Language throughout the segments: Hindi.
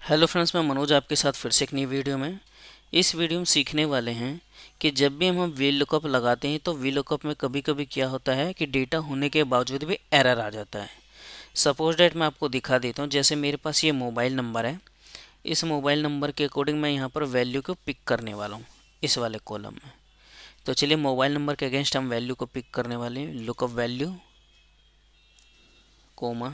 हेलो फ्रेंड्स, मैं मनोज आपके साथ फिर से एक नई वीडियो में। इस वीडियो में सीखने वाले हैं कि जब भी हम वी लुकअप लगाते हैं तो वी लुकअप में कभी कभी क्या होता है कि डेटा होने के बावजूद भी एरर आ जाता है। सपोज डेट मैं आपको दिखा देता हूँ। जैसे मेरे पास ये मोबाइल नंबर है, इस मोबाइल नंबर के अकॉर्डिंग मैं यहाँ पर वैल्यू को पिक करने वाला हूँ इस वाले कॉलम में। तो चलिए मोबाइल नंबर के अगेंस्ट हम वैल्यू को पिक करने वाले हैं। Lookup value comma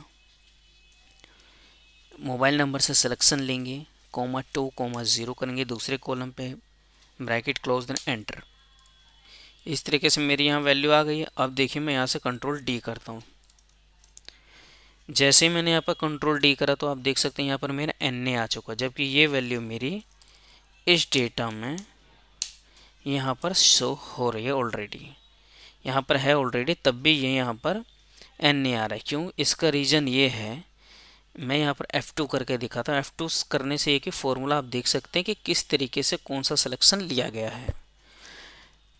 mobile number से सिलेक्शन लेंगे, कोमा 2 कोमा 0 करेंगे दूसरे कॉलम पे, ब्रैकेट क्लोज देन एंटर। इस तरीके से मेरी यहाँ वैल्यू आ गई है। अब देखिए मैं यहाँ से कंट्रोल डी करता हूँ। जैसे ही मैंने यहाँ पर कंट्रोल डी करा तो आप देख सकते हैं यहाँ पर मेरा एन ए आ चुका, जबकि ये वैल्यू मेरी इस डेटा में यहाँ पर शो हो रही है ऑलरेडी। यहाँ पर है ऑलरेडी, तब भी ये यहाँ पर एन ए आ रहा है। क्यों? इसका रीज़न ये है, मैं यहाँ पर F2 करके दिखाता हूँ। F2 करने से एक ही फॉर्मूला आप देख सकते हैं कि किस तरीके से कौन सा सिलेक्शन लिया गया है।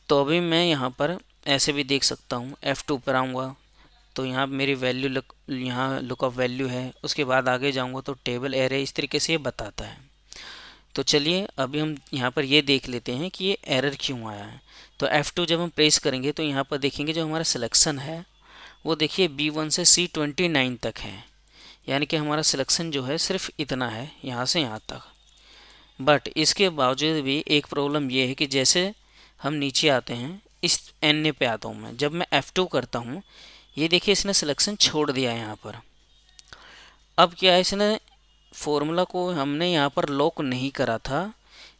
तो अभी मैं यहाँ पर ऐसे भी देख सकता हूँ। F2 पर आऊँगा तो यहाँ मेरी वैल्यू यहाँ लुकअप वैल्यू है, उसके बाद आगे जाऊँगा तो टेबल एरे, इस तरीके से ये बताता है। तो चलिए अभी हम यहाँ पर ये देख लेते हैं कि ये एरर क्यों आया है। तो F2 जब हम प्रेस करेंगे तो यहाँ पर देखेंगे जो हमारा सिलेक्शन है वो देखिए B1 से C29 तक है, यानी कि हमारा सिलेक्शन जो है सिर्फ इतना है, यहाँ से यहाँ तक। बट इसके बावजूद भी एक प्रॉब्लम ये है कि जैसे हम नीचे आते हैं, इस एन पे आता हूँ मैं, जब मैं F2 करता हूँ ये देखिए इसने सिलेक्शन छोड़ दिया यहाँ पर। अब क्या है, इसने फॉर्मूला को हमने यहाँ पर लॉक नहीं करा था,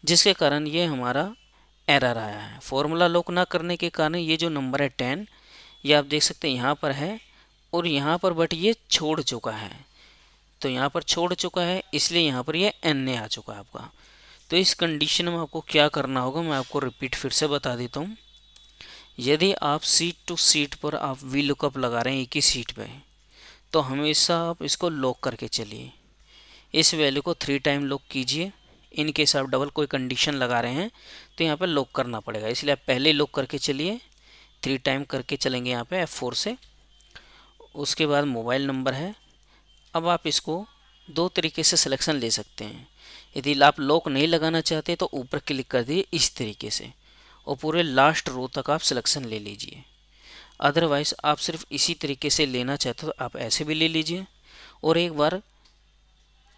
जिसके कारण ये हमारा एरर आया है। फॉर्मूला लॉक ना करने के कारण ये जो नंबर है 10, ये आप देख सकते हैं यहाँ पर है और यहाँ पर, बट ये छोड़ चुका है। तो यहाँ पर छोड़ चुका है इसलिए यहाँ पर ये एन ए आ चुका है आपका। तो इस कंडीशन में आपको क्या करना होगा मैं आपको रिपीट फिर से बता देता हूँ। यदि आप सीट टू सीट पर आप वी लुकअप लगा रहे हैं एक ही सीट पे, तो हमेशा आप इसको लॉक करके चलिए। इस वैल्यू को 3 टाइम लॉक कीजिए। इन केस आप डबल कोई कंडीशन लगा रहे हैं तो यहाँ पर लॉक करना पड़ेगा, इसलिए आप पहले लॉक करके चलिए। 3 टाइम करके चलेंगे यहाँ पे F4 से। उसके बाद मोबाइल नंबर है। अब आप इसको दो तरीके से सिलेक्शन ले सकते हैं। यदि आप लॉक नहीं लगाना चाहते तो ऊपर क्लिक कर दिए इस तरीके से और पूरे लास्ट रो तक आप सिलेक्शन ले लीजिए। अदरवाइज़ आप सिर्फ इसी तरीके से लेना चाहते हो तो आप ऐसे भी ले लीजिए। और एक बार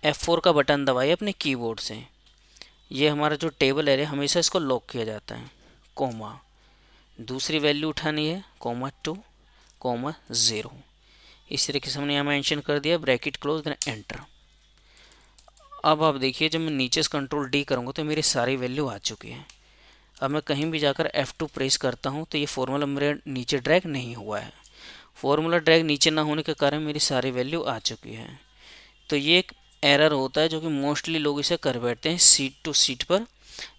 F4 का बटन दबाइए अपने कीबोर्ड से। ये हमारा जो टेबल है हमेशा इसको लॉक किया जाता है। कोमा दूसरी वैल्यू उठानी है, कोमा 2 कोमा 0। इस तरीके से हमने यहाँ मेंशन कर दिया, ब्रैकेट क्लोज देन एंटर। अब आप देखिए जब मैं नीचे से कंट्रोल डी करूँगा तो मेरी सारी वैल्यू आ चुकी है। अब मैं कहीं भी जाकर F2 प्रेस करता हूँ तो ये फॉर्मूला मेरे नीचे ड्रैग नहीं हुआ है। फॉर्मूला ड्रैग नीचे ना होने के कारण मेरी सारी वैल्यू आ चुकी है। तो ये एक एरर होता है जो कि मोस्टली लोग इसे कर बैठते हैं सीट टू सीट पर,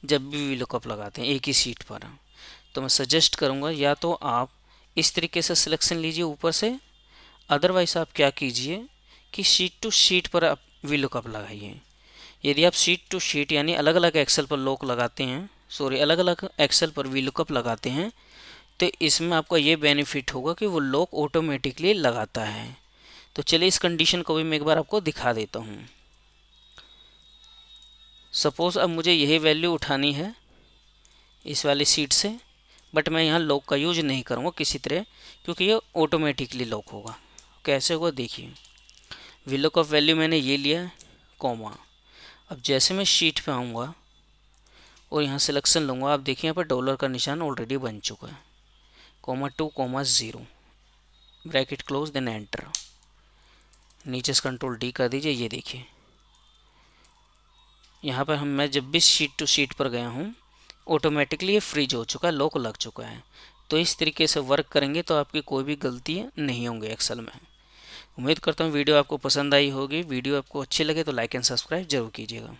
जब भी वी लुकअप लगाते हैं एक ही सीट पर। तो मैं सजेस्ट करूँगा या तो आप इस तरीके से सिलेक्शन लीजिए ऊपर से, अदरवाइज आप क्या कीजिए कि शीट टू शीट पर आप वी लुकअप लगाइए। यदि आप शीट टू शीट यानी अलग अलग एक्सेल पर लॉक लगाते हैं, अलग अलग एक्सेल पर वी लुकअप लगाते हैं, तो इसमें आपका ये बेनिफिट होगा कि वो लॉक ऑटोमेटिकली लगाता है। तो चलिए इस कंडीशन को भी मैं एक बार आपको दिखा देता हूँ। सपोज़ अब मुझे यही वैल्यू उठानी है इस वाली सीट से, बट मैं यहाँ लॉक का यूज नहीं करूँगा किसी तरह, क्योंकि ये ऑटोमेटिकली लॉक होगा। कैसे होगा देखिए, वी लुकअप वैल्यू मैंने ये लिया, कॉमा। अब जैसे मैं शीट पे आऊँगा और यहाँ सिलेक्शन लूँगा, आप देखिए यहाँ पर डॉलर का निशान ऑलरेडी बन चुका है, comma 2 comma 0, bracket close then enter. नीचे से कंट्रोल डी कर दीजिए। ये देखिए यहाँ पर मैं जब भी शीट टू शीट पर गया हूँ ऑटोमेटिकली ये फ्रीज हो चुका है, लॉक लग चुका है। तो इस तरीके से वर्क करेंगे तो आपकी कोई भी गलती नहीं होंगी एक्सेल में। उम्मीद करता हूँ वीडियो आपको पसंद आई होगी। वीडियो आपको अच्छी लगे तो लाइक एंड सब्सक्राइब जरूर कीजिएगा।